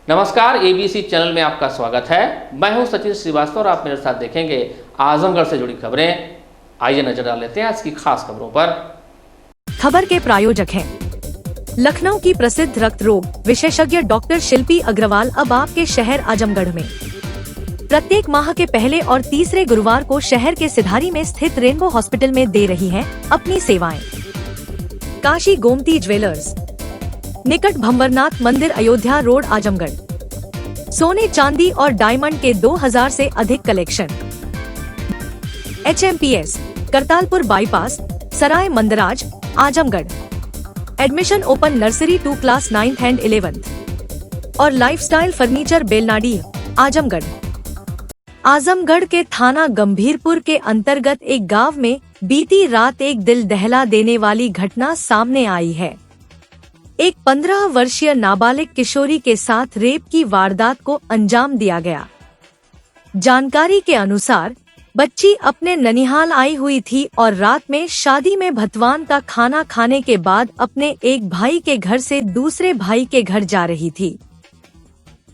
नमस्कार, ABC channel में आपका स्वागत है। मैं हूं सचिन श्रीवास्तव और आप मेरे साथ देखेंगे आजमगढ़ से जुड़ी खबरें। आइए नजर डाल लेते हैं आज की खास खबरों पर। खबर के प्रायोजक हैं लखनऊ की प्रसिद्ध रक्त रोग विशेषज्ञ डॉक्टर शिल्पी अग्रवाल अब आपके शहर आजमगढ़ में। प्रत्येक माह के पहले और तीसरे गुरुवार को शहर के सिधारी में स्थित रेनबो हॉस्पिटल में दे रही है अपनी सेवाएं। काशी गोमती ज्वेलर्स, निकट भंवरनाथ मंदिर, अयोध्या रोड, आजमगढ़। सोने चांदी और डायमंड के 2000 से अधिक collection. HMPS, Kartalpur bypass, Sarai Mandraj, Azamgarh. Admission open nursery to class 9th and 11th और लाइफस्टाइल फर्नीचर, बेलनाडी, आजमगढ़। आजमगढ़ के थाना गंभीरपुर के अंतर्गत एक गांव में बीती रात एक दिल दहला देने वाली घटना सामने आई है। एक 15 वर्षीय नाबालिग किशोरी के साथ रेप की वारदात को अंजाम दिया गया। जानकारी के अनुसार बच्ची अपने ननिहाल आई हुई थी और रात में शादी में भतवान का खाना खाने के बाद अपने एक भाई के घर से दूसरे भाई के घर जा रही थी।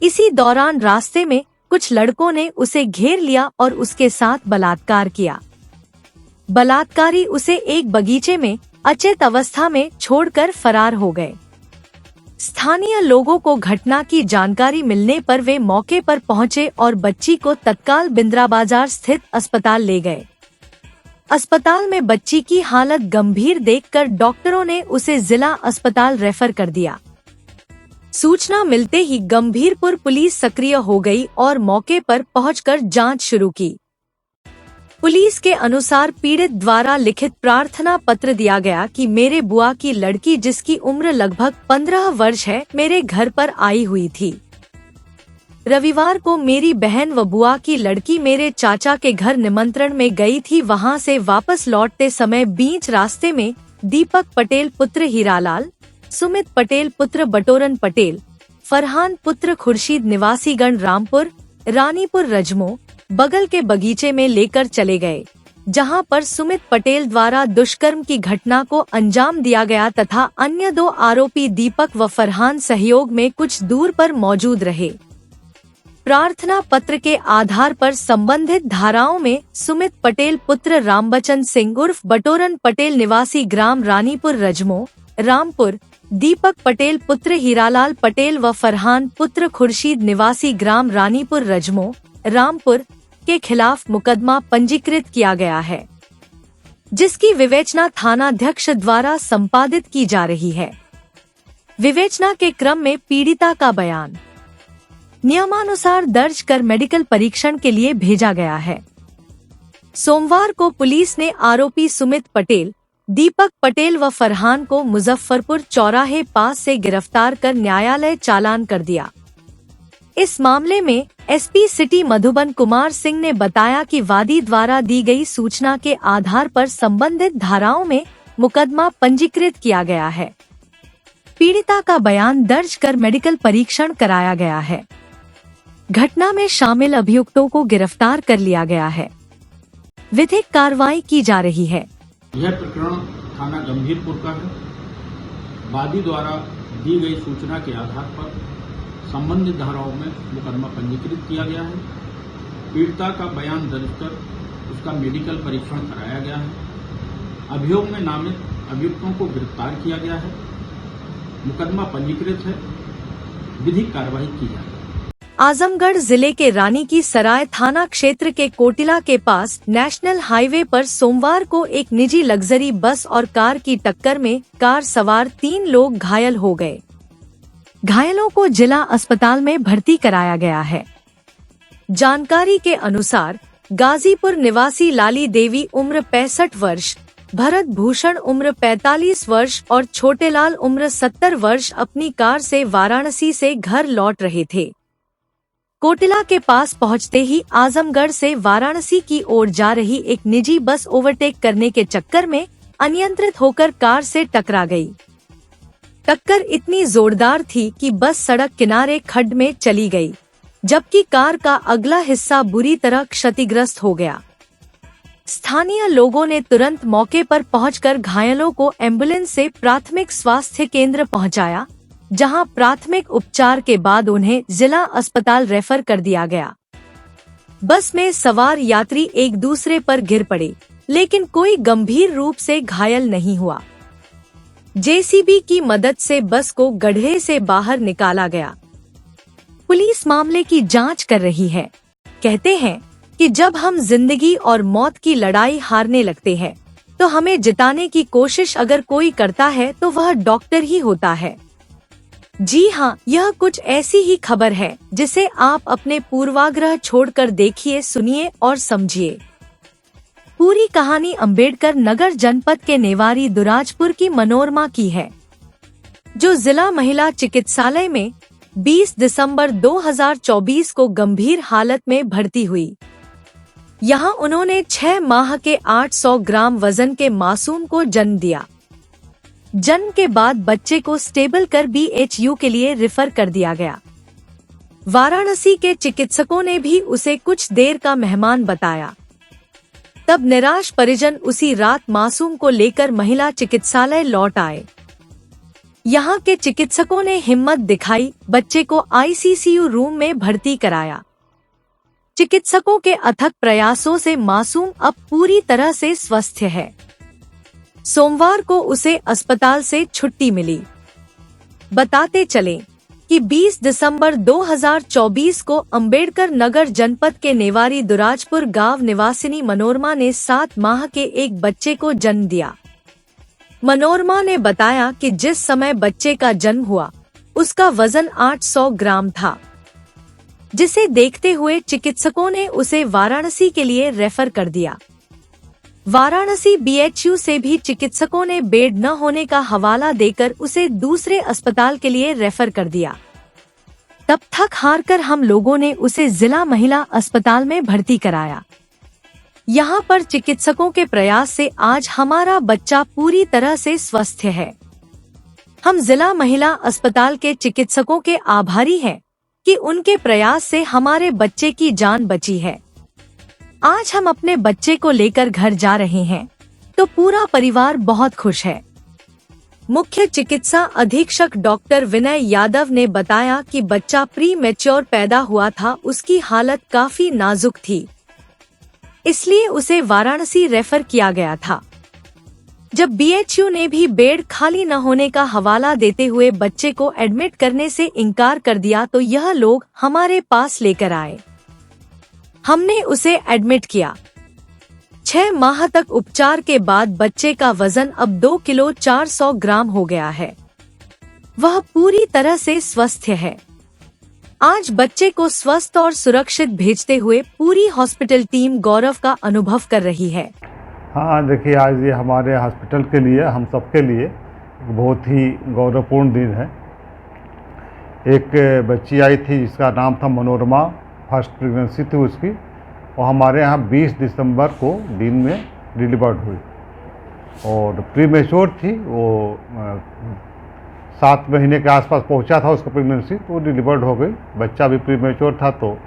इसी दौरान रास्ते में कुछ लड़कों ने उसे घेर लिया और उसके साथ बलात्कार किया। बलात्कारी उसे एक बगीचे में अचेत अवस्था में छोड़कर फरार हो गए। स्थानीय लोगों को घटना की जानकारी मिलने पर वे मौके पर पहुंचे और बच्ची को तत्काल बिंद्रा बाजार स्थित अस्पताल ले गए। अस्पताल में बच्ची की हालत गंभीर देखकर डॉक्टरों ने उसे जिला अस्पताल रेफर कर दिया। सूचना मिलते ही गंभीरपुर पुलिस सक्रिय हो गई और मौके पर पहुंचकर जांच शुरू की। पुलिस के अनुसार पीड़ित द्वारा लिखित प्रार्थना पत्र दिया गया कि मेरे बुआ की लड़की, जिसकी उम्र लगभग 15 वर्ष है, मेरे घर पर आई हुई थी। रविवार को मेरी बहन व बुआ की लड़की मेरे चाचा के घर निमंत्रण में गई थी। वहां से वापस लौटते समय बीच रास्ते में दीपक पटेल पुत्र हीरालाल, सुमित पटेल पुत्र बटोरन पटेल, फरहान पुत्र खुर्शीद निवासी गण रामपुर, रानीपुर रजमो बगल के बगीचे में लेकर चले गए, जहां पर सुमित पटेल द्वारा दुष्कर्म की घटना को अंजाम दिया गया तथा अन्य 2 आरोपी दीपक व फरहान सहयोग में कुछ दूर पर मौजूद रहे। प्रार्थना पत्र के आधार पर संबंधित धाराओं में सुमित पटेल पुत्र रामबचन सिंह उर्फ बटोरन पटेल निवासी ग्राम रानीपुर रजमो, रामपुर, दीपक पटेल पुत्र हीरालाल पटेल व फरहान पुत्र खुर्शीद निवासी ग्राम रानीपुर रजमो, रामपुर के खिलाफ मुकदमा पंजीकृत किया गया है, जिसकी विवेचना थानाध्यक्ष द्वारा संपादित की जा रही है। विवेचना के क्रम में पीड़िता का बयान नियमानुसार दर्ज कर मेडिकल परीक्षण के लिए भेजा गया है। सोमवार को पुलिस ने आरोपी सुमित पटेल, दीपक पटेल व फरहान को मुजफ्फरपुर चौराहे पास से गिरफ्तार कर न्यायालय चालान कर दिया। इस मामले में एसपी सिटी मधुबन कुमार सिंह ने बताया कि वादी द्वारा दी गई सूचना के आधार पर संबंधित धाराओं में मुकदमा पंजीकृत किया गया है। पीड़िता का बयान दर्ज कर मेडिकल परीक्षण कराया गया है। घटना में शामिल अभियुक्तों को गिरफ्तार कर लिया गया है। विधिक कार्रवाई की जा रही है। यह प्रकरण थाना गंभीरपुर का है। वादी द्वारा दी गई सूचना के आधार पर संबंधित धाराओं में मुकदमा पंजीकृत किया गया है। पीड़िता का बयान दर्ज कर उसका मेडिकल परीक्षण कराया गया है। अभियोग में नामित अभियुक्तों को गिरफ्तार किया गया है। मुकदमा पंजीकृत है। विधिक कार्रवाई की जाएगी। आजमगढ़ जिले के रानी की सराय थाना क्षेत्र के कोटिला के पास नेशनल हाईवे पर सोमवार को एक निजी लग्जरी बस और कार की टक्कर में कार सवार 3 लोग घायल हो गए। घायलों को जिला अस्पताल में भर्ती कराया गया है। जानकारी के अनुसार गाजीपुर निवासी लाली देवी उम्र 65 वर्ष, भरत भूषण उम्र 45 वर्ष और छोटेलाल उम्र 70 वर्ष अपनी कार से वाराणसी से घर लौट रहे थे। कोटिला के पास पहुंचते ही आजमगढ़ से वाराणसी की ओर जा रही एक निजी बस ओवरटेक करने के चक्कर में अनियंत्रित होकर कार से टकरा गई। टक्कर इतनी जोरदार थी कि बस सड़क किनारे खड्ड में चली गई, जबकि कार का अगला हिस्सा बुरी तरह क्षतिग्रस्त हो गया। स्थानीय लोगों ने तुरंत मौके पर पहुंचकर घायलों को एम्बुलेंस से प्राथमिक स्वास्थ्य केंद्र पहुंचाया, जहां प्राथमिक उपचार के बाद उन्हें जिला अस्पताल रेफर कर दिया गया। बस में सवार यात्री एक दूसरे पर गिर पड़े, लेकिन कोई गंभीर रूप से घायल नहीं हुआ। जेसीबी की मदद से बस को गड्ढे से बाहर निकाला गया। पुलिस मामले की जांच कर रही है। कहते हैं कि जब हम जिंदगी और मौत की लड़ाई हारने लगते हैं, तो हमें जिताने की कोशिश अगर कोई करता है तो वह डॉक्टर ही होता है। जी हाँ, यह कुछ ऐसी ही खबर है जिसे आप अपने पूर्वाग्रह छोड़कर देखिए, सुनिए और समझिए। पूरी कहानी अंबेडकर नगर जनपद के नेवारी दुराजपुर की मनोरमा की है, जो जिला महिला चिकित्सालय में 20 दिसंबर 2024 को गंभीर हालत में भर्ती हुई। यहाँ उन्होंने 6 माह के 800 ग्राम वजन के मासूम को जन्म दिया। जन्म के बाद बच्चे को स्टेबल कर BHU के लिए रेफर कर दिया गया। वाराणसी के चिकित्सकों ने भी उसे कुछ देर का मेहमान बताया। तब निराश परिजन उसी रात मासूम को लेकर महिला चिकित्सालय लौट आए। यहाँ के चिकित्सकों ने हिम्मत दिखाई, बच्चे को ICCU रूम में भर्ती कराया। चिकित्सकों के अथक प्रयासों से मासूम अब पूरी तरह से स्वस्थ है। सोमवार को उसे अस्पताल से छुट्टी मिली। बताते चलें कि 20 दिसंबर 2024 को अंबेडकर नगर जनपद के नेवारी दुराजपुर गांव निवासिनी मनोरमा ने 7 माह के एक बच्चे को जन्म दिया। मनोरमा ने बताया कि जिस समय बच्चे का जन्म हुआ, उसका वजन 800 ग्राम था, जिसे देखते हुए चिकित्सकों ने उसे वाराणसी के लिए रेफर कर दिया। वाराणसी BHU से भी चिकित्सकों ने बेड न होने का हवाला देकर उसे दूसरे अस्पताल के लिए रेफर कर दिया। तब थक हारकर हम लोगों ने उसे जिला महिला अस्पताल में भर्ती कराया। यहाँ पर चिकित्सकों के प्रयास से आज हमारा बच्चा पूरी तरह से स्वस्थ है। हम जिला महिला अस्पताल के चिकित्सकों के आभारी हैं कि उनके प्रयास से हमारे बच्चे की जान बची है। आज हम अपने बच्चे को लेकर घर जा रहे हैं, तो पूरा परिवार बहुत खुश है। मुख्य चिकित्सा अधीक्षक डॉक्टर विनय यादव ने बताया कि बच्चा प्री मैच्योर पैदा हुआ था, उसकी हालत काफी नाजुक थी, इसलिए उसे वाराणसी रेफर किया गया था। जब BHU ने भी बेड खाली न होने का हवाला देते हुए बच्चे को एडमिट करने से इनकार कर दिया, तो यह लोग हमारे पास लेकर आए। हमने उसे एडमिट किया। 6 माह तक उपचार के बाद बच्चे का वजन अब 2 किलो 400 ग्राम हो गया है। वह पूरी तरह से स्वस्थ है। आज बच्चे को स्वस्थ और सुरक्षित भेजते हुए पूरी हॉस्पिटल टीम गौरव का अनुभव कर रही है। हाँ, देखिए, आज ये हमारे हॉस्पिटल के लिए, हम सबके लिए बहुत ही गौरवपूर्ण दिन है। एक बच्ची आई थी जिसका नाम था मनोरमा, फर्स्ट प्रेगनेंसी थी उसकी, और हमारे यहाँ 20 दिसंबर को दिन में डिलीवर्ड हुई और प्री मैच्योर थी। वो 7 महीने के आसपास पहुँचा था उसका प्रेगनेंसी, तो डिलीवर्ड हो गई। बच्चा भी प्री मैच्योर था, तो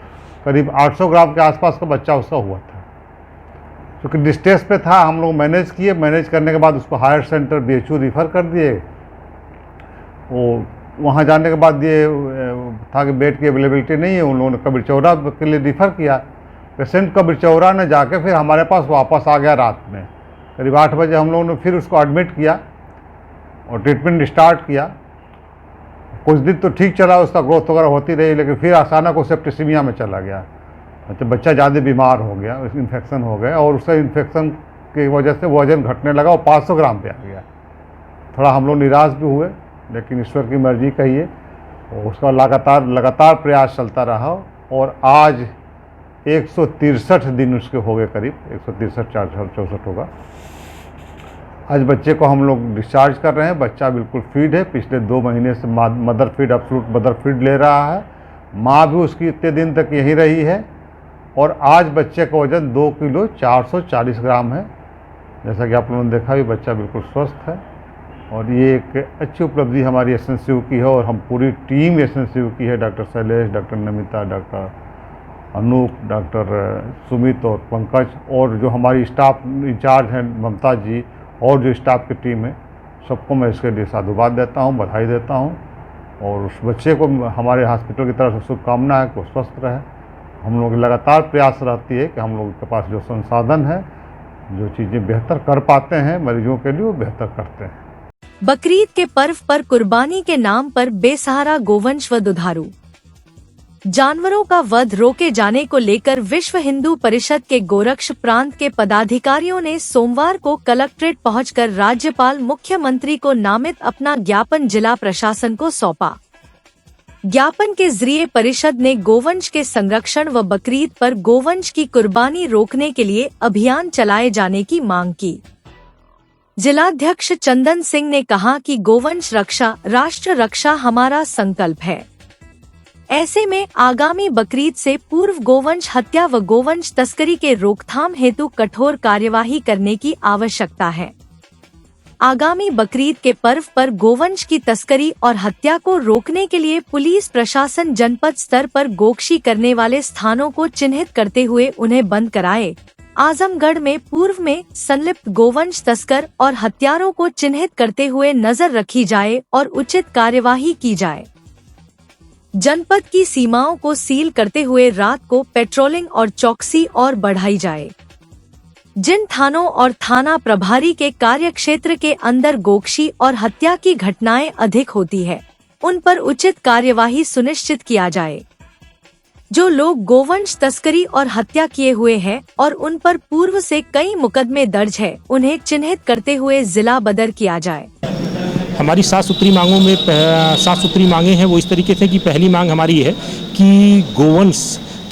करीब 800 ग्राम के आसपास का बच्चा उसका हुआ था। क्योंकि डिस्ट्रेस पे था, हम लोग मैनेज किए। मैनेज करने के बाद उसको हायर सेंटर BHU रिफ़र कर दिए। वो वहाँ जाने के बाद ये था कि बेड की अवेलेबिलिटी नहीं है, उन लोगों ने कबीर चौरा के लिए रिफ़र किया। पेशेंट कबीर चौरा ने जाके फिर हमारे पास वापस आ गया रात में। करीब 8 बजे हम लोगों ने फिर उसको एडमिट किया और ट्रीटमेंट स्टार्ट किया। कुछ दिन तो ठीक चला, उसका ग्रोथ वगैरह होती रही, लेकिन फिर अचानक वो सेप्टिसीमिया में चला गया। मतलब बच्चा ज़्यादा बीमार हो गया, इन्फेक्शन हो गया, और उसका इन्फेक्शन की वजह से वजन घटने लगा और 500 ग्राम पे आ गया। थोड़ा हम लोग निराश भी हुए, लेकिन ईश्वर की मर्जी कहिए, और उसका लगातार प्रयास चलता रहा और आज 163 दिन उसके हो गए, करीब 163-64 होगा। आज बच्चे को हम लोग डिस्चार्ज कर रहे हैं। बच्चा बिल्कुल फीड है, पिछले 2 महीने से mother feed, absolute mother feed ले रहा है। माँ भी उसकी इतने दिन तक यहीं रही है और आज बच्चे का वजन 2 किलो 440 ग्राम है। जैसा कि आप लोगों ने देखा भी, बच्चा बिल्कुल स्वस्थ है और ये एक अच्छी उपलब्धि हमारी SNCU की है और हम पूरी टीम SNCU की है। Doctor Shailesh, doctor Namita, doctor Anup, doctor Sumit और पंकज, और जो हमारी स्टाफ इंचार्ज हैं ममता जी, और जो स्टाफ की टीम है, सबको मैं इसके लिए साधुवाद देता हूँ, बधाई देता हूँ। और उस बच्चे को हमारे हॉस्पिटल की तरफ से शुभकामना है कि वो स्वस्थ रहे। हम लोग की लगातार प्रयास रहती है कि हम लोगों के पास जो संसाधन है, जो चीज़ें बेहतर कर पाते हैं मरीजों के लिए, वो बेहतर करते हैं। बकरीद के पर्व पर कुर्बानी के नाम पर बेसहारा गोवंश व दुधारू जानवरों का वध रोके जाने को लेकर विश्व हिंदू परिषद के गोरक्ष प्रांत के पदाधिकारियों ने सोमवार को कलेक्ट्रेट पहुंचकर राज्यपाल मुख्यमंत्री को नामित अपना ज्ञापन जिला प्रशासन को सौंपा। ज्ञापन के जरिए परिषद ने गोवंश के संरक्षण व बकरीद पर गोवंश की कुर्बानी रोकने के लिए अभियान चलाए जाने की मांग की। जिलाध्यक्ष चंदन सिंह ने कहा कि गोवंश रक्षा राष्ट्र रक्षा हमारा संकल्प है। ऐसे में आगामी बकरीद से पूर्व गोवंश हत्या व गोवंश तस्करी के रोकथाम हेतु कठोर कार्यवाही करने की आवश्यकता है। आगामी बकरीद के पर्व पर गोवंश की तस्करी और हत्या को रोकने के लिए पुलिस प्रशासन जनपद स्तर पर गोकशी करने वाले स्थानों को चिन्हित करते हुए उन्हें बंद कराए। आजमगढ़ में पूर्व में संलिप्त गोवंश तस्कर और हत्यारों को चिन्हित करते हुए नजर रखी जाए और उचित कार्यवाही की जाए। जनपद की सीमाओं को सील करते हुए रात को पेट्रोलिंग और चौकसी और बढ़ाई जाए। जिन थानों और थाना प्रभारी के कार्यक्षेत्र के अंदर गोकशी और हत्या की घटनाएं अधिक होती है, उन पर उचित कार्यवाही सुनिश्चित किया जाए। जो लोग गोवंश तस्करी और हत्या किए हुए हैं और उन पर पूर्व से कई मुकदमे दर्ज है, उन्हें चिन्हित करते हुए जिला बदर किया जाए। हमारी 7 सूत्री मांगों में 7 सूत्री मांगे हैं। वो इस तरीके से कि पहली मांग हमारी है कि गोवंश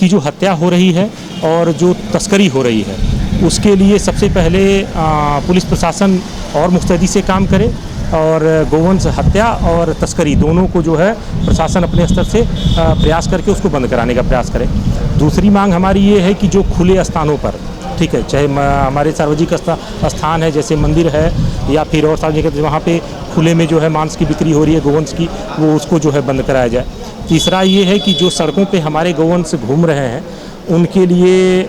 की जो हत्या हो रही है और जो तस्करी हो रही है, उसके लिए सबसे पहले पुलिस प्रशासन और मुस्तैदी से काम करे और गोवंश हत्या और तस्करी दोनों को जो है प्रशासन अपने स्तर से प्रयास करके उसको बंद कराने का प्रयास करे। दूसरी मांग हमारी ये है कि जो खुले स्थानों पर, ठीक है, चाहे हमारे सार्वजनिक स्थान है जैसे मंदिर है या फिर और सार्वजनिक वहाँ पे खुले में जो है मांस की बिक्री हो रही है गोवंश की, वो उसको जो है बंद कराया जाए। तीसरा ये है कि जो सड़कों पे हमारे गोवंश घूम रहे हैं उनके लिए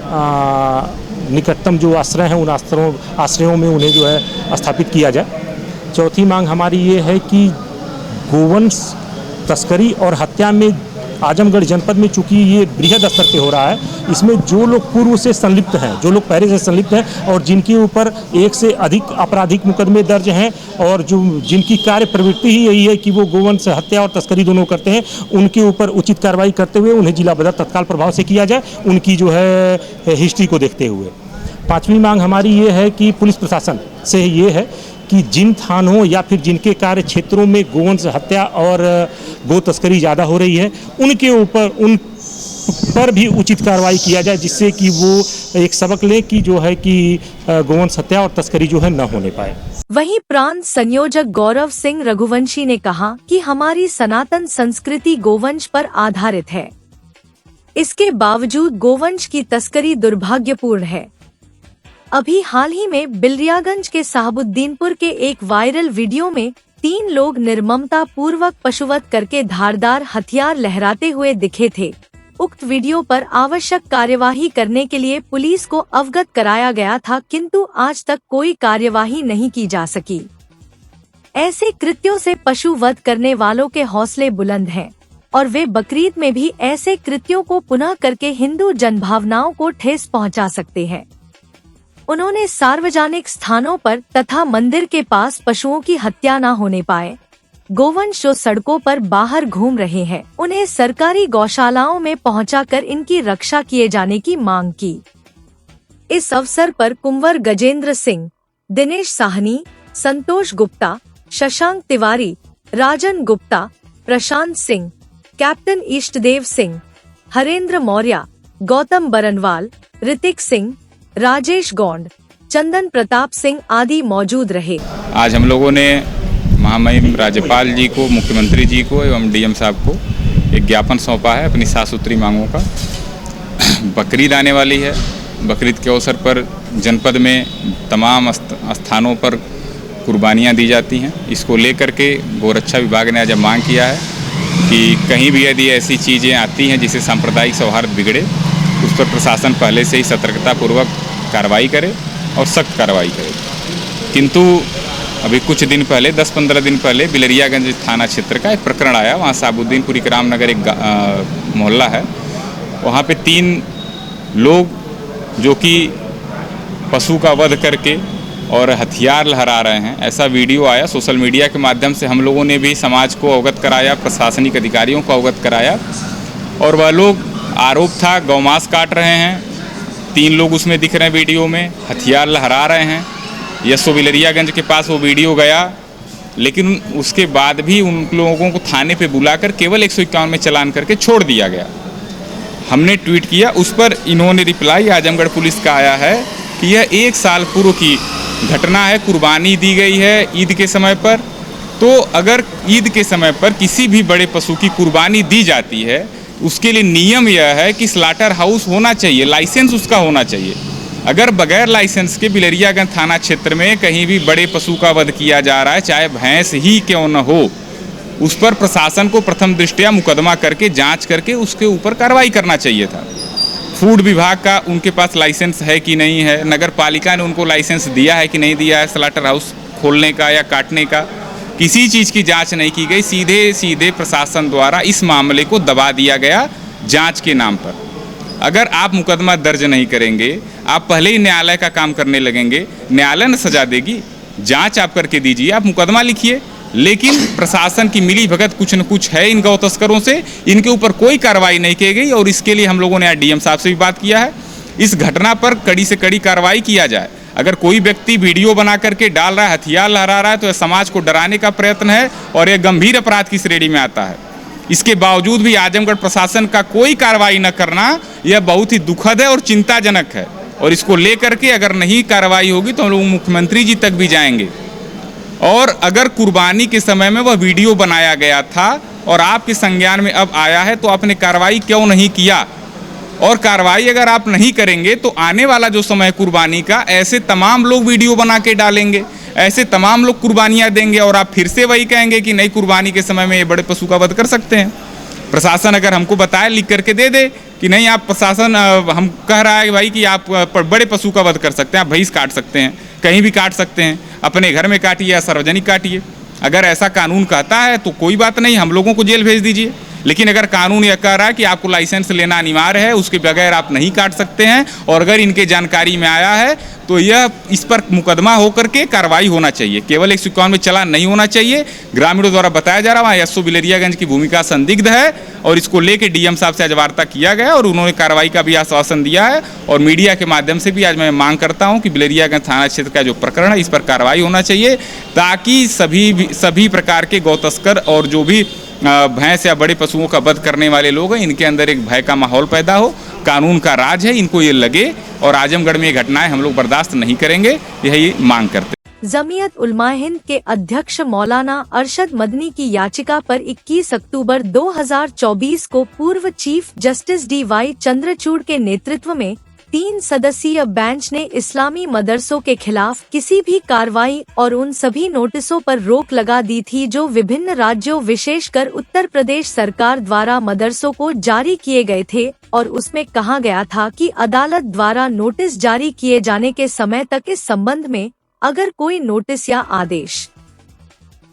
निकटतम जो आश्रय हैं उन आश्रयों में उन्हें जो है स्थापित किया जाए। चौथी मांग हमारी ये है कि गोवंश तस्करी और हत्या में आजमगढ़ जनपद में चूंकि ये बृहद स्तर पे हो रहा है, इसमें जो लोग पूर्व से संलिप्त हैं, जो लोग पहले से संलिप्त हैं और जिनके ऊपर एक से अधिक आपराधिक मुकदमे दर्ज हैं और जो जिनकी कार्य प्रवृत्ति ही यही है कि वो गोवंश हत्या और तस्करी दोनों करते हैं, उनके ऊपर उचित कार्रवाई करते हुए उन्हें जिला बदर तत्काल प्रभाव से किया जाए, उनकी जो है हिस्ट्री को देखते हुए। पाँचवीं मांग हमारी ये है कि पुलिस प्रशासन से ये है कि जिन थानों या फिर जिनके कार्य क्षेत्रों में गोवंश हत्या और गो तस्करी ज़्यादा हो रही है, उनके ऊपर उन पर भी उचित कार्रवाई किया जाए, जिससे कि वो एक सबक ले कि जो है कि गोवंश हत्या और तस्करी जो है न होने पाए। वहीं प्रांत संयोजक गौरव सिंह रघुवंशी ने कहा कि हमारी सनातन संस्कृति गोवंश पर आधारित है। इसके बावजूद गोवंश की तस्करी दुर्भाग्यपूर्ण है। अभी हाल ही में बिलरियागंज के साहबुद्दीनपुर के एक वायरल वीडियो में 3 लोग निर्ममता पूर्वक पशुवध करके धारदार हथियार लहराते हुए दिखे थे। उक्त वीडियो पर आवश्यक कार्यवाही करने के लिए पुलिस को अवगत कराया गया था, किंतु आज तक कोई कार्यवाही नहीं की जा सकी। ऐसे कृत्यों से पशु वध करने वालों के हौसले बुलंद हैं और वे बकरीद में भी ऐसे कृत्यों को पुनः करके हिंदू जनभावनाओं को ठेस पहुंचा सकते हैं। उन्होंने सार्वजनिक स्थानों पर तथा मंदिर के पास पशुओं की हत्या न होने पाए, गोवंश जो सड़कों पर बाहर घूम रहे हैं, उन्हें सरकारी गौशालाओं में पहुंचाकर इनकी रक्षा किए जाने की मांग की। इस अवसर पर कुंवर गजेंद्र सिंह, दिनेश साहनी, संतोष गुप्ता, शशांक तिवारी, राजन गुप्ता, प्रशांत सिंह, कैप्टन इष्टदेव सिंह, हरेंद्र मौर्य, गौतम बरनवाल, ऋतिक सिंह, राजेश गौंड, चंदन प्रताप सिंह आदि मौजूद रहे। आज हम लोगों ने महामहिम राज्यपाल जी को, मुख्यमंत्री जी को एवं डीएम साहब को एक ज्ञापन सौंपा है अपनी 7 सूत्री मांगों का। बकरीद आने वाली है। बकरीद के अवसर पर जनपद में तमाम स्थानों पर कुर्बानियां दी जाती हैं। इसको लेकर के गोरक्षा विभाग ने आज मांग किया है कि कहीं भी यदि ऐसी चीज़ें आती हैं जिससे सांप्रदायिक सौहार्द बिगड़े, उस पर प्रशासन पहले से ही सतर्कतापूर्वक कार्रवाई करे और सख्त कार्रवाई करे। किंतु अभी कुछ दिन पहले 10-15 दिन पहले बिलरियागंज थाना क्षेत्र का एक प्रकरण आया। वहाँ साबुद्दीनपुरी के रामनगर एक मोहल्ला है, वहाँ पे 3 लोग जो कि पशु का वध करके और हथियार लहरा रहे हैं, ऐसा वीडियो आया। सोशल मीडिया के माध्यम से हम लोगों ने भी समाज को अवगत कराया, प्रशासनिक अधिकारियों को अवगत कराया। और वह लोग, आरोप था गौमांस काट रहे हैं, 3 लोग उसमें दिख रहे हैं वीडियो में, हथियार लहरा रहे हैं। यशो बिलरियागंज के पास वो वीडियो गया, लेकिन उसके बाद भी उन लोगों को थाने पे बुलाकर केवल 151 में चालान करके छोड़ दिया गया। हमने ट्वीट किया, उस पर इन्होंने रिप्लाई आजमगढ़ पुलिस का आया है कि यह 1 साल पूर्व की घटना है, कुर्बानी दी गई है ईद के समय पर। तो अगर ईद के समय पर किसी भी बड़े पशु की कुर्बानी दी जाती है, उसके लिए नियम यह है कि स्लाटर हाउस होना चाहिए, लाइसेंस उसका होना चाहिए। अगर बगैर लाइसेंस के बिलरियागंज थाना क्षेत्र में कहीं भी बड़े पशु का वध किया जा रहा है, चाहे भैंस ही क्यों न हो, उस पर प्रशासन को प्रथम दृष्टया मुकदमा करके जांच करके उसके ऊपर कार्रवाई करना चाहिए था। फूड विभाग का उनके पास लाइसेंस है कि नहीं है, नगर पालिका ने उनको लाइसेंस दिया है कि नहीं दिया है स्लाटर हाउस खोलने का या काटने का, किसी चीज़ की जांच नहीं की गई। सीधे प्रशासन द्वारा इस मामले को दबा दिया गया जांच के नाम पर। अगर आप मुकदमा दर्ज नहीं करेंगे, आप पहले ही न्यायालय का काम करने लगेंगे, न्यायालय ने सजा देगी। जांच आप करके दीजिए, आप मुकदमा लिखिए, लेकिन प्रशासन की मिली भगत कुछ न कुछ है इन गौ तस्करों से, इनके ऊपर कोई कार्रवाई नहीं की गई। और इसके लिए हम लोगों ने डीएम साहब से भी बात किया है, इस घटना पर कड़ी से कड़ी कार्रवाई किया जाए। अगर कोई व्यक्ति वीडियो बना करके डाल रहा है, हथियार लहरा रहा है, तो यह समाज को डराने का प्रयत्न है और यह गंभीर अपराध की श्रेणी में आता है। इसके बावजूद भी आजमगढ़ प्रशासन का कोई कार्रवाई न करना यह बहुत ही दुखद है और चिंताजनक है। और इसको लेकर के अगर नहीं कार्रवाई होगी तो हम लोग मुख्यमंत्री जी तक भी जाएंगे। और अगर कुर्बानी के समय में वह वीडियो बनाया गया था और आपके संज्ञान में अब आया है, तो आपने कार्रवाई क्यों नहीं किया? और कार्रवाई अगर आप नहीं करेंगे तो आने वाला जो समय कुर्बानी का, ऐसे तमाम लोग वीडियो बना के डालेंगे, ऐसे तमाम लोग कुर्बानियां देंगे और आप फिर से वही कहेंगे कि नहीं, कुर्बानी के समय में ये बड़े पशु का वध कर सकते हैं। प्रशासन अगर हमको बताए, लिख करके दे दे कि नहीं, आप प्रशासन हम कह रहा है भाई कि आप बड़े पशु का वध कर सकते हैं, आप भैंस काट सकते हैं, कहीं भी काट सकते हैं, अपने घर में काटिए या सार्वजनिक काटिए। अगर ऐसा कानून कहता है तो कोई बात नहीं, हम लोगों को जेल भेज दीजिए। लेकिन अगर कानून यह कह रहा है कि आपको लाइसेंस लेना अनिवार्य है, उसके बगैर आप नहीं काट सकते हैं, और अगर इनके जानकारी में आया है तो यह इस पर मुकदमा होकर के कार्रवाई होना चाहिए, केवल 151 में चालान नहीं होना चाहिए। ग्रामीणों द्वारा बताया जा रहा है वहाँ यशो बिलरियागंज की भूमिका संदिग्ध है और इसको लेकर डीएम साहब से आज वार्ता किया गया और उन्होंने कार्रवाई का भी आश्वासन दिया है। और मीडिया के माध्यम से भी आज मैं मांग करता हूँ कि बिलरियागंज थाना क्षेत्र का जो प्रकरण है, इस पर कार्रवाई होना चाहिए, ताकि सभी प्रकार के गौ तस्कर और जो भी भैंस या बड़े पशुओं का वध करने वाले लोग हैं, इनके अंदर एक भय का माहौल पैदा हो। कानून का राज है, इनको ये लगे, और आजमगढ़ में ये घटनाएं हम लोग बर्दाश्त नहीं करेंगे, यही मांग करते हैं। जमीयत उलमा हिंद के अध्यक्ष मौलाना अरशद मदनी की याचिका पर 21 अक्टूबर 2024 को पूर्व चीफ जस्टिस DY चंद्रचूड़ के नेतृत्व में 3 सदस्यीय बेंच ने इस्लामी मदरसों के खिलाफ किसी भी कार्रवाई और उन सभी नोटिसों पर रोक लगा दी थी जो विभिन्न राज्यों, विशेषकर उत्तर प्रदेश सरकार द्वारा मदरसों को जारी किए गए थे। और उसमें कहा गया था कि अदालत द्वारा नोटिस जारी किए जाने के समय तक इस संबंध में अगर कोई नोटिस या आदेश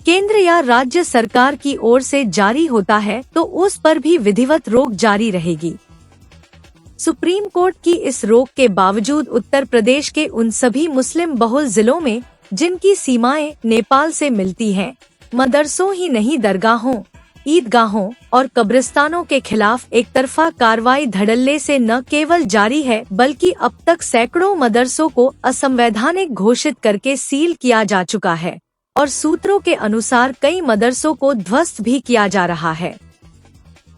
केंद्र या राज्य सरकार की ओर से जारी होता है तो उस पर भी विधिवत रोक जारी रहेगी। सुप्रीम कोर्ट की इस रोक के बावजूद उत्तर प्रदेश के उन सभी मुस्लिम बहुल जिलों में जिनकी सीमाएं नेपाल से मिलती हैं, मदरसों ही नहीं दरगाहों, ईदगाहों और कब्रिस्तानों के खिलाफ एक तरफा कार्रवाई धड़ल्ले से न केवल जारी है, बल्कि अब तक सैकड़ों मदरसों को असंवैधानिक घोषित करके सील किया जा चुका है और सूत्रों के अनुसार कई मदरसों को ध्वस्त भी किया जा रहा है।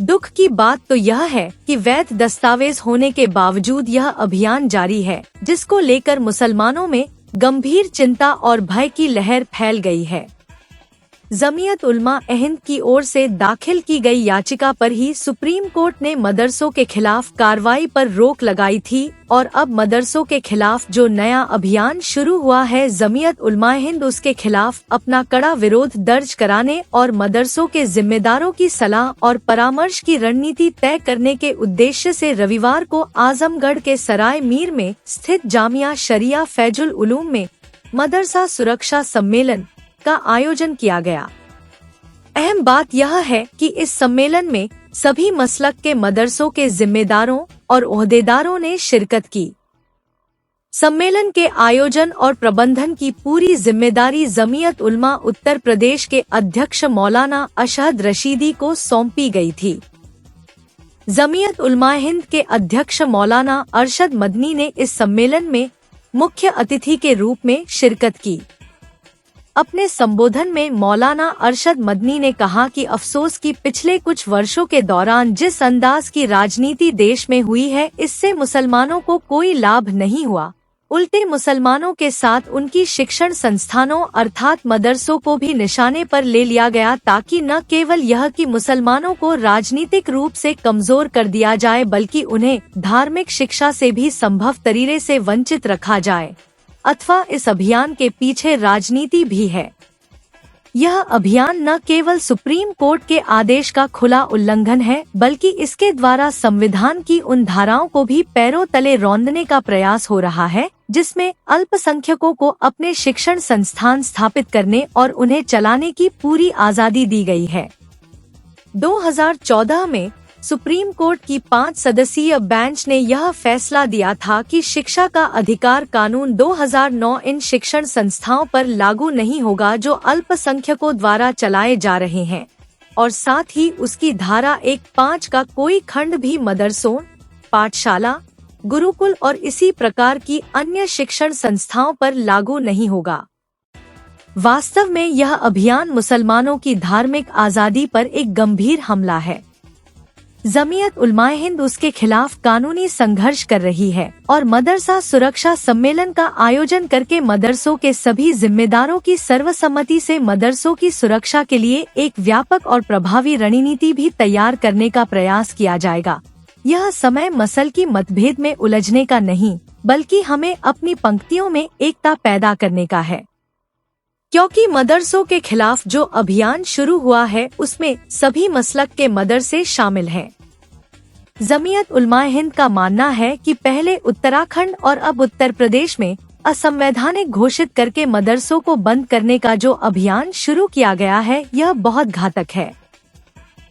दुख की बात तो यह है कि वैध दस्तावेज होने के बावजूद यह अभियान जारी है, जिसको लेकर मुसलमानों में गंभीर चिंता और भय की लहर फैल गई है। जमीयत उलमा हिंद की ओर से दाखिल की गई याचिका पर ही सुप्रीम कोर्ट ने मदरसों के खिलाफ कार्रवाई पर रोक लगाई थी और अब मदरसों के खिलाफ जो नया अभियान शुरू हुआ है, जमीयत उलमा हिंद उसके खिलाफ अपना कड़ा विरोध दर्ज कराने और मदरसों के जिम्मेदारों की सलाह और परामर्श की रणनीति तय करने के उद्देश्य से रविवार को आजमगढ़ के सराय मीर में स्थित जामिया शरिया फैजुल उलूम में मदरसा सुरक्षा सम्मेलन का आयोजन किया गया। अहम बात यह है कि इस सम्मेलन में सभी मसलक के मदरसों के जिम्मेदारों और ओहदेदारों ने शिरकत की। सम्मेलन के आयोजन और प्रबंधन की पूरी जिम्मेदारी जमीयत उलमा उत्तर प्रदेश के अध्यक्ष मौलाना अशहद रशीदी को सौंपी गई थी। जमीयत उलमा हिंद के अध्यक्ष मौलाना अरशद मदनी ने इस सम्मेलन में मुख्य अतिथि के रूप में शिरकत की। अपने संबोधन में मौलाना अरशद मदनी ने कहा कि अफसोस कि पिछले कुछ वर्षों के दौरान जिस अंदाज की राजनीति देश में हुई है, इससे मुसलमानों को कोई लाभ नहीं हुआ। उल्टे मुसलमानों के साथ उनकी शिक्षण संस्थानों अर्थात मदरसों को भी निशाने पर ले लिया गया, ताकि न केवल यह कि मुसलमानों को राजनीतिक रूप से कमजोर कर दिया जाए, बल्कि उन्हें धार्मिक शिक्षा से भी संभव तरीके से वंचित रखा जाए। अथवा इस अभियान के पीछे राजनीति भी है। यह अभियान न केवल सुप्रीम कोर्ट के आदेश का खुला उल्लंघन है, बल्कि इसके द्वारा संविधान की उन धाराओं को भी पैरों तले रौंदने का प्रयास हो रहा है, जिसमें अल्पसंख्यकों को अपने शिक्षण संस्थान स्थापित करने और उन्हें चलाने की पूरी आजादी दी गई है। 2014 में सुप्रीम कोर्ट की 5 सदस्यीय बेंच ने यह फैसला दिया था कि शिक्षा का अधिकार कानून 2009 इन शिक्षण संस्थाओं पर लागू नहीं होगा जो अल्पसंख्यकों द्वारा चलाए जा रहे हैं, और साथ ही उसकी धारा 1(5) का कोई खंड भी मदरसों, पाठशाला, गुरुकुल और इसी प्रकार की अन्य शिक्षण संस्थाओं पर लागू नहीं होगा। वास्तव में यह अभियान मुसलमानों की धार्मिक आजादी पर एक गंभीर हमला है। जमीयत उलमाए हिंद उसके खिलाफ कानूनी संघर्ष कर रही है और मदरसा सुरक्षा सम्मेलन का आयोजन करके मदरसों के सभी जिम्मेदारों की सर्वसम्मति से मदरसों की सुरक्षा के लिए एक व्यापक और प्रभावी रणनीति भी तैयार करने का प्रयास किया जाएगा। यह समय मसल की मतभेद में उलझने का नहीं, बल्कि हमें अपनी पंक्तियों में एकता पैदा करने का है, क्योंकि मदरसों के खिलाफ जो अभियान शुरू हुआ है उसमें सभी मसलक के मदरसे शामिल हैं। जमीयत उलमाए हिंद का मानना है कि पहले उत्तराखंड और अब उत्तर प्रदेश में असंवैधानिक घोषित करके मदरसों को बंद करने का जो अभियान शुरू किया गया है, यह बहुत घातक है।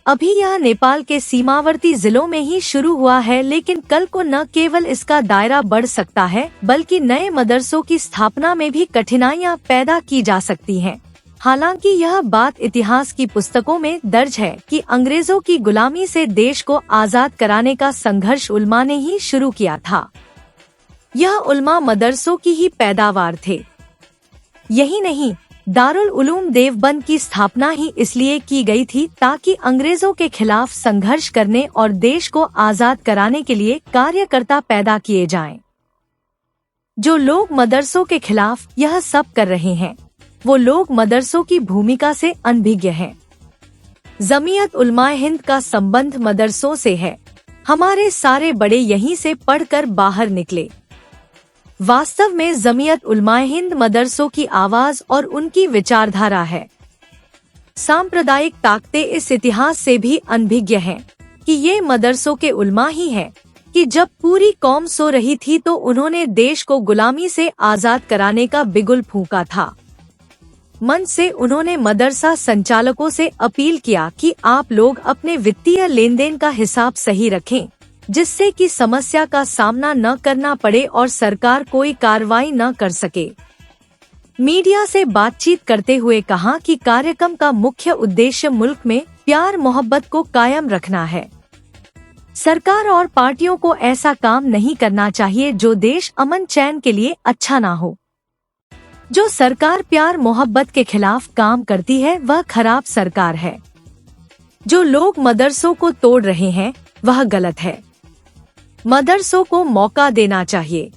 अभी यह नेपाल के सीमावर्ती जिलों में ही शुरू हुआ है, लेकिन कल को न केवल इसका दायरा बढ़ सकता है, बल्कि नए मदरसों की स्थापना में भी कठिनाइयां पैदा की जा सकती हैं। हालांकि यह बात इतिहास की पुस्तकों में दर्ज है कि अंग्रेजों की गुलामी से देश को आजाद कराने का संघर्ष उलमा ने ही शुरू किया था। यह उलमा मदरसों की ही पैदावार थे। यही नहीं, दारुल उलूम देवबंद की स्थापना ही इसलिए की गई थी ताकि अंग्रेजों के खिलाफ संघर्ष करने और देश को आजाद कराने के लिए कार्यकर्ता पैदा किए जाएं। जो लोग मदरसों के खिलाफ यह सब कर रहे हैं, वो लोग मदरसों की भूमिका से अनभिज्ञ हैं। जमीयत उलमाए हिंद का संबंध मदरसों से है। हमारे सारे बड़े यहीं से पढ़कर बाहर निकले। वास्तव में जमीयत उलमाए हिंद मदरसों की आवाज और उनकी विचारधारा है। सांप्रदायिक ताकतें इस इतिहास से भी अनभिज्ञ हैं कि ये मदरसों के उलमा ही हैं कि जब पूरी कौम सो रही थी तो उन्होंने देश को गुलामी से आजाद कराने का बिगुल फूंका था। मन से उन्होंने मदरसा संचालकों से अपील किया कि आप लोग अपने वित्तीय लेन देन का हिसाब सही रखें, जिससे कि समस्या का सामना न करना पड़े और सरकार कोई कार्रवाई न कर सके। मीडिया से बातचीत करते हुए कहा कि कार्यक्रम का मुख्य उद्देश्य मुल्क में प्यार मोहब्बत को कायम रखना है। सरकार और पार्टियों को ऐसा काम नहीं करना चाहिए जो देश अमन चैन के लिए अच्छा ना हो। जो सरकार प्यार मोहब्बत के खिलाफ काम करती है वह खराब सरकार है। जो लोग मदरसों को तोड़ रहे हैं वह गलत है। मदरसों को मौका देना चाहिए।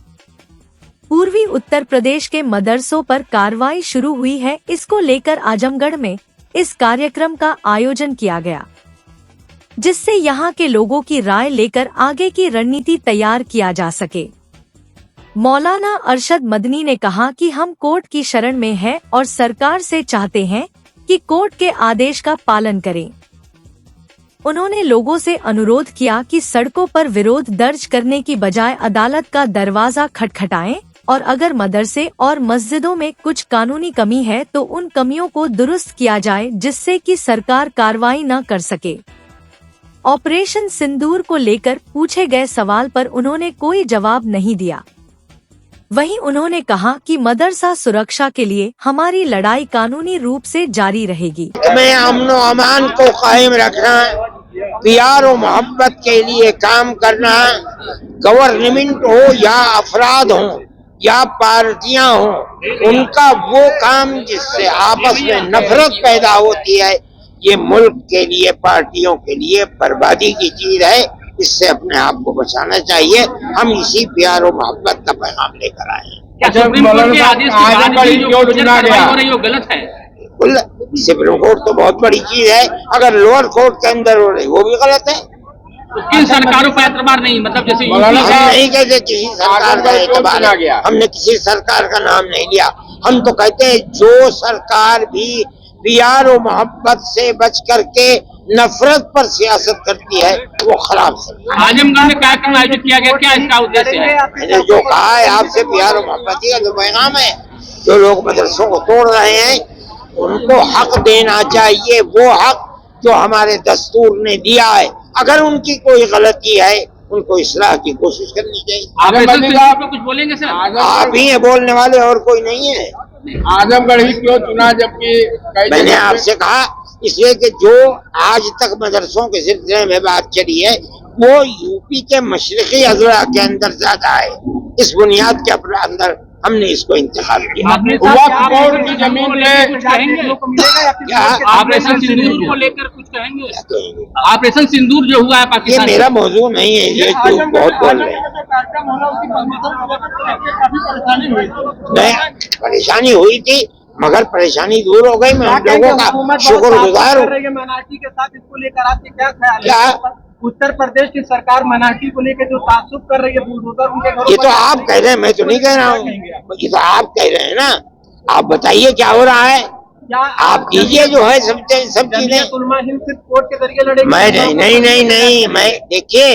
पूर्वी उत्तर प्रदेश के मदरसों पर कार्रवाई शुरू हुई है। इसको लेकर आजमगढ़ में इस कार्यक्रम का आयोजन किया गया, जिससे यहाँ के लोगों की राय लेकर आगे की रणनीति तैयार किया जा सके। मौलाना अरशद मदनी ने कहा कि हम कोर्ट की शरण में हैं और सरकार से चाहते हैं कि कोर्ट के आदेश का पालन करें। उन्होंने लोगों से अनुरोध किया कि सड़कों पर विरोध दर्ज करने की बजाय अदालत का दरवाजा खटखटाएं और अगर मदरसे और मस्जिदों में कुछ कानूनी कमी है तो उन कमियों को दुरुस्त किया जाए जिससे कि सरकार कार्रवाई न कर सके। ऑपरेशन सिंदूर को लेकर पूछे गए सवाल पर उन्होंने कोई जवाब नहीं दिया। वहीं उन्होंने कहा कि मदरसा सुरक्षा के लिए हमारी लड़ाई कानूनी रूप से जारी रहेगी। हमें अमन व अमान को कायम रखना, प्यार और मोहब्बत के लिए काम करना, गवर्नमेंट हो या अफराद हो या पार्टियां हो, उनका वो काम जिससे आपस में नफरत पैदा होती है, ये मुल्क के लिए, पार्टियों के लिए बर्बादी की चीज है। इससे अपने आप को बचाना चाहिए। हम इसी प्यार और मोहब्बत का पैगाम लेकर आए हैं। सुप्रीम कोर्ट के आदेश के बाद भी जो कार्रवाई हो रही है वो गलत है। बिल्कुल, सुप्रीम कोर्ट तो बहुत बड़ी चीज है, अगर लोअर कोर्ट के अंदर हो रही वो भी गलत है। तो किन सरकारों पर एतबार नहीं, मतलब जैसे हम नहीं कहते किसी सरकार का एतबार, हमने किसी सरकार का नाम नहीं लिया। हम तो कहते हैं जो सरकार भी प्यार और मोहब्बत से बच करके नफरत पर सियासत करती है वो खराब सरकार। आजमगढ़ में कार्यक्रम आयोजित किया गया, क्या इसका उद्देश्य है? मैंने जो कहा है आपसे, प्यार और मोहब्बत का जो पैगाम है। जो लोग मदरसों को तोड़ रहे हैं उनको हक देना चाहिए, वो हक जो हमारे दस्तूर ने दिया है। अगर उनकी कोई गलती है उनको इस्लाह की कोशिश करनी चाहिए। आप कुछ बोलेंगे सर? आप ही हैं बोलने वाले, और कोई नहीं है। आजमगढ़ ही क्यों चुना जबकि मैंने आपसे कहा इसलिए कि जो आज तक मदरसों के सिलसिले में बात चली है वो यूपी के मशरकी अजला के अंदर ज्यादा है। इस बुनियाद के अंदर हमने इसको इंतखाब किया। वक्फ की जमीन कुछ कहेंगे? ऑपरेशन सिंदूर को लेकर कुछ कहेंगे? ऑपरेशन सिंदूर जो हुआ है ये पाकिस्तान, मेरा मौजूद नहीं है, ये तो बहुत बोल रहे हैं। नहीं, परेशानी हुई थी मगर परेशानी दूर हो गई। मैं हम लोगों का शुक्रगुजार हूँ। मराठी के साथ इसको लेकर आपके क्या ख्याल क्या? है? उत्तर प्रदेश की सरकार मराठी को लेकर जो तासुब कर रही है, बुलडोजर उनके घरों ये पर तो आप कह रहे हैं, मैं तो नहीं कह रहा हूँ। ये तो आप कह रहे हैं ना। आप बताइए क्या हो रहा है, क्या आप कीजिए जो है सब चीजें। जमीयत उलमा हिंद सिर्फ कोर्ट के जरिए लड़ेगी? मैं नहीं, मैं देखिए,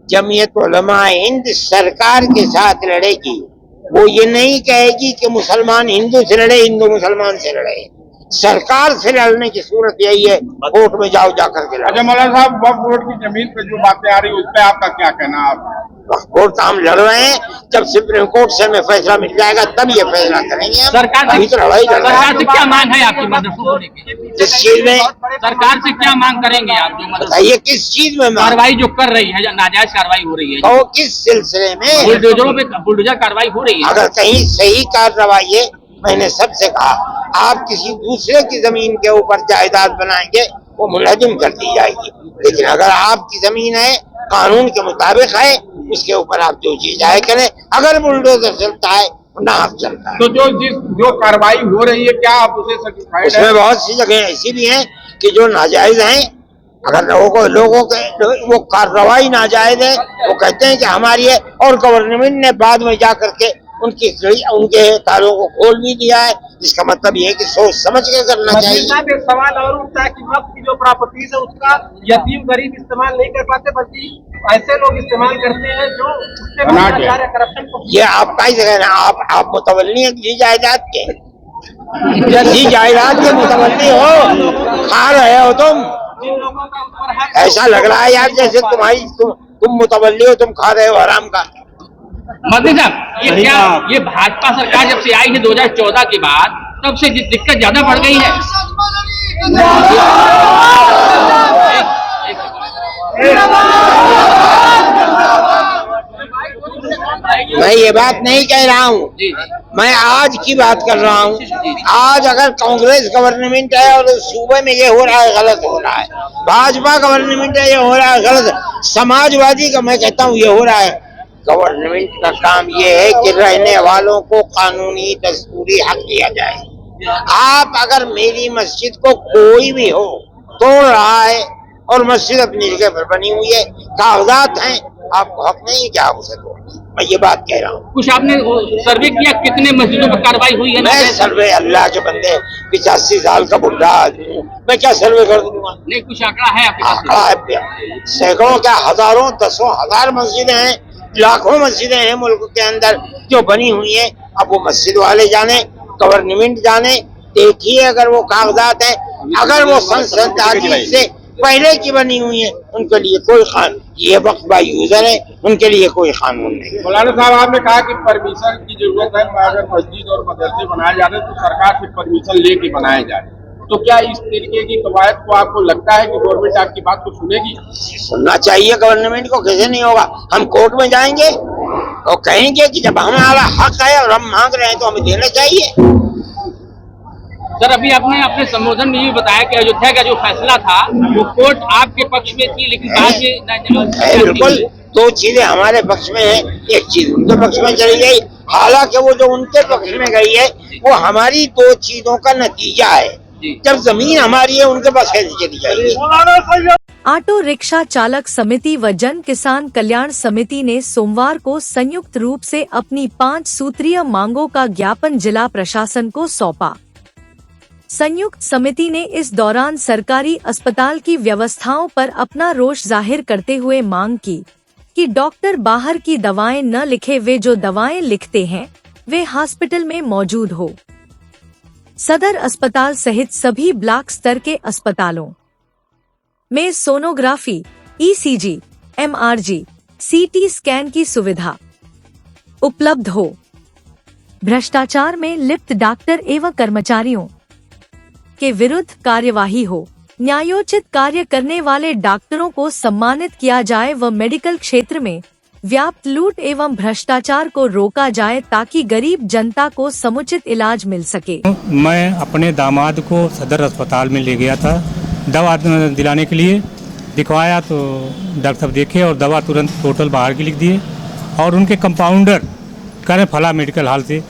जमीयत उलमा हिंद सरकार के साथ लड़ेगी। वो ये नहीं कहेगी कि मुसलमान हिंदू से लड़े, हिंदू मुसलमान से लड़े। सरकार से लड़ने की सूरत यही है, कोर्ट में जाओ जाकर के लड़ो। अच्छा मौलाना साहब, वक्फ बोर्ड की जमीन पे जो बातें आ रही है उस पे आपका क्या कहना? आप वक्फ बोर्ड का हम लड़ रहे हैं, जब सुप्रीम कोर्ट से हमें फैसला मिल जाएगा तब ये फैसला करेंगे हम। सरकार अभी तो लड़ाई लड़ रहे हैं। सरकार से क्या मांग है आपकी मदरसों को लेकर? किस चीज में? सरकार से क्या मांग करेंगे आप? जो मदरसा बताइए किस चीज में? कार्रवाई जो कर रही है, नाजायज कार्रवाई हो रही है, तो किस सिलसिले में? बुलडोजरों पे बुलडोजर कार्रवाई हो रही है। अगर कहीं सही कार्रवाई है, मैंने सबसे कहा आप किसी दूसरे की जमीन के ऊपर जायदाद बनाएंगे वो मुलजिम कर दी जाएगी। लेकिन अगर आपकी जमीन है, कानून के मुताबिक है, उसके ऊपर आप जो चीज आए करें। अगर बुलडोजर चलता है नाहक चलता है। तो जो कार्रवाई हो रही है क्या आप उसे सर्टिफाइड है? उसमें बहुत सी जगह ऐसी भी हैं कि जो नाजायज हैं। अगर लोगों के वो कार्रवाई नाजायज है, वो कहते हैं कि हमारी है, और गवर्नमेंट ने बाद में जा करके उनके तालों को खोल भी दिया है, जिसका मतलब ये है कि सोच समझ के करना चाहिए। एक सवाल और उठता है कि वक्त की जो प्रॉपर्टीज है उसका यतीम गरीब इस्तेमाल नहीं कर पाते, बल्कि ऐसे लोग इस्तेमाल करते हैं जो उसके भ्रष्टाचार करप्शन को। ये आपका ही जगह ना, आप मुतवल्ली हैं किसी जायदाद के, किसी जायदाद के मुतवल्ली हो, खा रहे हो तुम। जिन लोगों का ऊपर हक ऐसा लग रहा है यार जैसे तुम मुतवल्ली हो, तुम खा रहे हो हराम का। मंत्री साहब, ये भाजपा सरकार जब से आई है 2014 के बाद, तब से दिक्कत ज्यादा बढ़ गई है। मैं ये बात नहीं कह रहा हूँ, मैं आज की बात कर रहा हूँ। आज अगर कांग्रेस गवर्नमेंट है और सूबे में ये हो रहा है, गलत हो रहा है। भाजपा गवर्नमेंट है, ये हो रहा है, गलत। समाजवादी का मैं कहता हूँ ये हो रहा है। गवर्नमेंट का काम ये है कि रहने वालों को कानूनी दस्तूरी हक दिया जाए। आप अगर मेरी मस्जिद को कोई भी हो तोड़ रहा है और मस्जिद अपनी जगह पर बनी हुई है, कागजात हैं, आपको हक नहीं है कि आप उसे तोड़। मैं ये बात कह रहा हूँ। कुछ आपने सर्वे किया कितने मस्जिदों पर कार्रवाई हुई है? मैं सर्वे, अल्लाह के बंदे, 85 साल का बुढ़ा आदमी हूँ, मैं क्या सर्वे कर दूंगा? नहीं, कुछ आंकड़ा है आपके पास? आंकड़ा है, सैकड़ों क्या हजारों, दसों हजार मस्जिदें हैं, लाखों मस्जिदें हैं मुल्क के अंदर जो बनी हुई हैं। अब वो मस्जिद वाले जाने, गवर्नमेंट जाने। देखिए अगर वो कागजात है, अगर वो सन 47 से पहले की बनी हुई है, उनके लिए कोई कानून, ये वक्त बाई यूजर है, उनके लिए कोई कानून नहीं। मौलाना साहब आपने कहा कि परमिशन की जरूरत है, अगर मस्जिद और मदरसे बनाए जा रहे हैं तो सरकार से परमिशन लेके बनाए जा रहे हैं, तो क्या इस तरीके की कवायद को आपको लगता है कि गवर्नमेंट आपकी बात को सुनेगी? सुनना चाहिए गवर्नमेंट को, कैसे नहीं होगा। हम कोर्ट में जाएंगे और कहेंगे कि जब हमारा हक है और हम मांग रहे हैं तो हमें देना चाहिए। सर, अभी आपने अपने संबोधन में ये बताया कि अयोध्या का जो फैसला था वो कोर्ट आपके पक्ष में थी, लेकिन बाद में बिल्कुल दो चीजें हमारे पक्ष में है, एक चीज उनके पक्ष में चली गई। हालांकि वो जो उनके पक्ष में गई है वो हमारी दो चीजों का नतीजा है। जब जमीन हमारी है उनके पास कैसे चली जाएगी। ऑटो रिक्शा चालक समिति व जन किसान कल्याण समिति ने सोमवार को संयुक्त रूप से अपनी 5 सूत्रीय मांगों का ज्ञापन जिला प्रशासन को सौंपा। संयुक्त समिति ने इस दौरान सरकारी अस्पताल की व्यवस्थाओं पर अपना रोष जाहिर करते हुए मांग की कि डॉक्टर बाहर की दवाएं न लिखे, वे जो दवाएं लिखते हैं वे हॉस्पिटल में मौजूद हो। सदर अस्पताल सहित सभी ब्लॉक स्तर के अस्पतालों में sonography, ECG, MRG, CT scan की सुविधा उपलब्ध हो। भ्रष्टाचार में लिप्त डॉक्टर एवं कर्मचारियों के विरुद्ध कार्यवाही हो। न्यायोचित कार्य करने वाले डॉक्टरों को सम्मानित किया जाए व मेडिकल क्षेत्र में व्याप्त लूट एवं भ्रष्टाचार को रोका जाए ताकि गरीब जनता को समुचित इलाज मिल सके। मैं अपने दामाद को सदर अस्पताल में ले गया था दवा दिलाने के लिए, दिखवाया तो डॉक्टर साहब देखे और दवा तुरंत टोटल बाहर की लिख दिए और उनके कंपाउंडर कह रहे फला मेडिकल हॉल से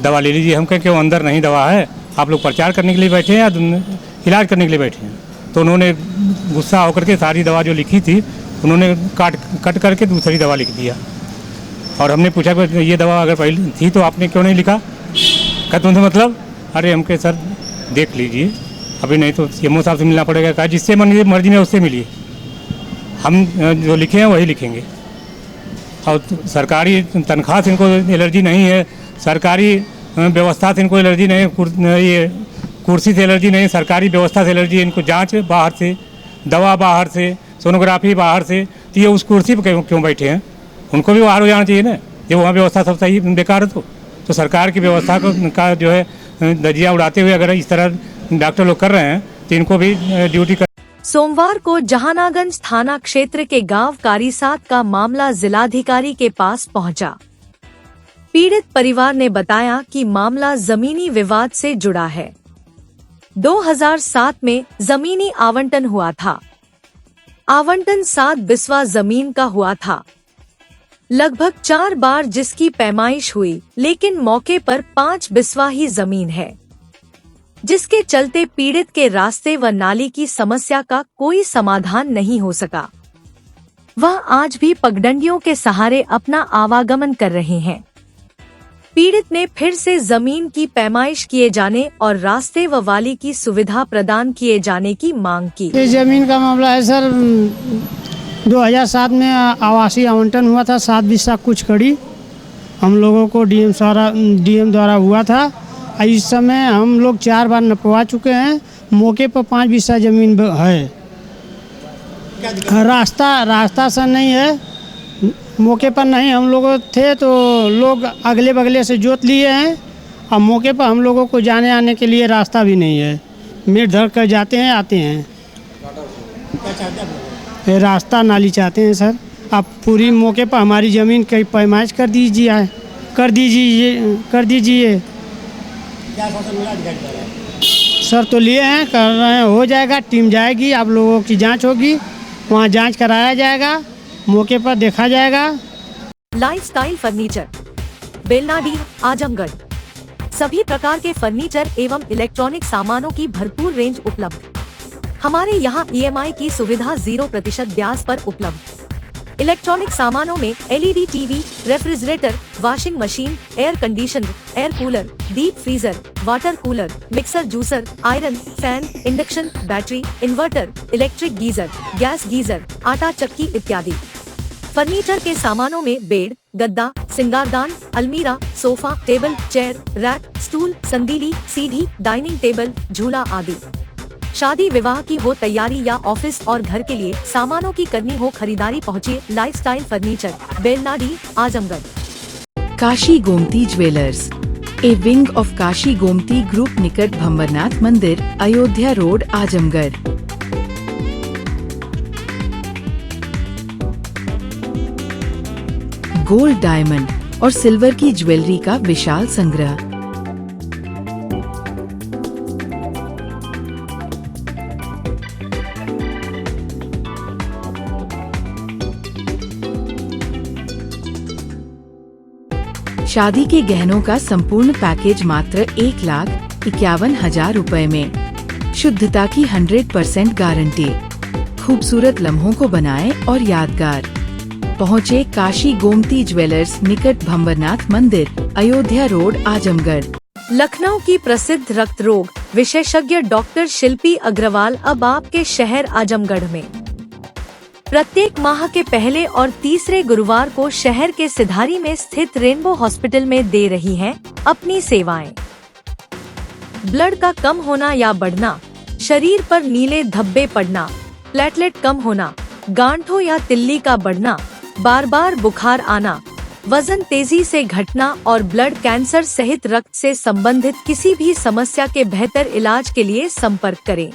दवा ले लीजिए। हम कहें कि वो अंदर नहीं दवा है, आप लोग प्रचार करने के लिए बैठे हैं या इलाज करने के लिए बैठे हैं। तो उन्होंने गुस्सा होकर के सारी दवा जो लिखी थी उन्होंने कट करके दूसरी दवा लिख दिया और हमने पूछा कि ये दवा अगर पहले थी तो आपने क्यों नहीं लिखा? कहते उनसे मतलब, अरे हम के सर देख लीजिए, अभी नहीं तो सीएमओ साहब से मिलना पड़ेगा। कहा जिससे मर्जी में उससे मिलिए, हम जो लिखे हैं वही लिखेंगे। और सरकारी तनख्वाह से इनको एलर्जी नहीं है, सरकारी व्यवस्था से इनको एलर्जी नहीं, ये कुर्सी से एलर्जी नहीं, सरकारी व्यवस्था से एलर्जी है। इनको जांच बाहर से, दवा बाहर से, सोनोग्राफी बाहर से, तो ये उस कुर्सी पर क्यों बैठे हैं? उनको भी बाहर हो जाना चाहिए ना। ये वहाँ व्यवस्था सब सही बेकार है तो सरकार की व्यवस्था का जो है दजिया उड़ाते हुए अगर इस तरह डॉक्टर लोग कर रहे हैं तो इनको भी ड्यूटी कर। सोमवार को जहानागंज थाना क्षेत्र के गांव कारीसात का मामला जिलाधिकारी के पास पहुंचा। पीड़ित परिवार ने बताया कि मामला जमीनी विवाद से जुड़ा है। 2007 में जमीनी आवंटन हुआ था। आवंटन 7 बिस्वा जमीन का हुआ था। लगभग 4 बार जिसकी पैमाइश हुई, लेकिन मौके पर 5 बिस्वा ही जमीन है, जिसके चलते पीड़ित के रास्ते व नाली की समस्या का कोई समाधान नहीं हो सका। वह आज भी पगडंडियों के सहारे अपना आवागमन कर रहे हैं। पीड़ित ने फिर से जमीन की पैमाइश किए जाने और रास्ते व वाली की सुविधा प्रदान किए जाने की मांग की। ये जमीन का मामला है सर, 2007 में आवासीय आवंटन हुआ था 7 बिस्सा कुछ कड़ी हम लोगों को डीएम द्वारा हुआ था। इस समय हम लोग 4 बार नपवा चुके हैं। मौके पर 5 बिस्सा जमीन है। रास्ता सर नहीं है, मौके पर नहीं। हम लोग थे तो लोग अगले बगले से जोत लिए हैं और मौके पर हम लोगों को जाने आने के लिए रास्ता भी नहीं है। मेड़ धर कर जाते हैं आते हैं। रास्ता नाली चाहते हैं सर। आप पूरी मौके पर हमारी ज़मीन की पैमाइश कर दीजिए। सर तो लिए हैं, कर रहे हैं, हो जाएगा। टीम जाएगी, आप लोगों की जांच होगी, वहाँ जांच कराया जाएगा, मौके पर देखा जाएगा। Lifestyle furniture, Belnadi, Azamgarh. सभी प्रकार के फर्नीचर एवं इलेक्ट्रॉनिक सामानों की भरपूर रेंज उपलब्ध। हमारे यहाँ EMI की सुविधा 0% ब्याज पर उपलब्ध। इलेक्ट्रॉनिक सामानों में LED TV, refrigerator, washing machine, air conditioner, air cooler, deep freezer, water cooler, mixer, juicer, iron, fan, induction, battery, inverter, electric geyser, gas geyser, आटा चक्की इत्यादि। फर्नीचर के सामानों में बेड, गद्दा, सिंगारदान, अलमीरा, sofa, table, chair, rack, stool, संदीली, सीढ़ी, डाइनिंग टेबल, झूला आदि। शादी विवाह की हो तैयारी या ऑफिस और घर के लिए सामानों की करनी हो खरीदारी, पहुँचिए lifestyle furniture, Belnadi, Azamgarh. Kashi Gomti jewellers, a wing of Kashi Gomti group, निकट भंवरनाथ मंदिर, Ayodhya road, Azamgarh. Gold, diamond और सिल्वर की ज्वेलरी का विशाल संग्रह। शादी के गहनों का संपूर्ण पैकेज मात्र 1,51,000 रुपए में। शुद्धता की 100% गारंटी। खूबसूरत लम्हों को बनाएं और यादगार। पहुँचे काशी गोमती ज्वेलर्स, निकट भंवरनाथ मंदिर, अयोध्या रोड, आजमगढ़। लखनऊ की प्रसिद्ध रक्त रोग विशेषज्ञ डॉक्टर शिल्पी अग्रवाल अब आपके शहर आजमगढ़ में प्रत्येक माह के पहले और तीसरे गुरुवार को शहर के सिधारी में स्थित रेनबो हॉस्पिटल में दे रही हैं अपनी सेवाएं। ब्लड का कम होना या बढ़ना, शरीर पर नीले धब्बे पड़ना, प्लेटलेट कम होना, गांठों या तिल्ली का बढ़ना, बार बार बुखार आना, वजन तेजी से घटना और ब्लड कैंसर सहित रक्त से संबंधित किसी भी समस्या के बेहतर इलाज के लिए संपर्क करें।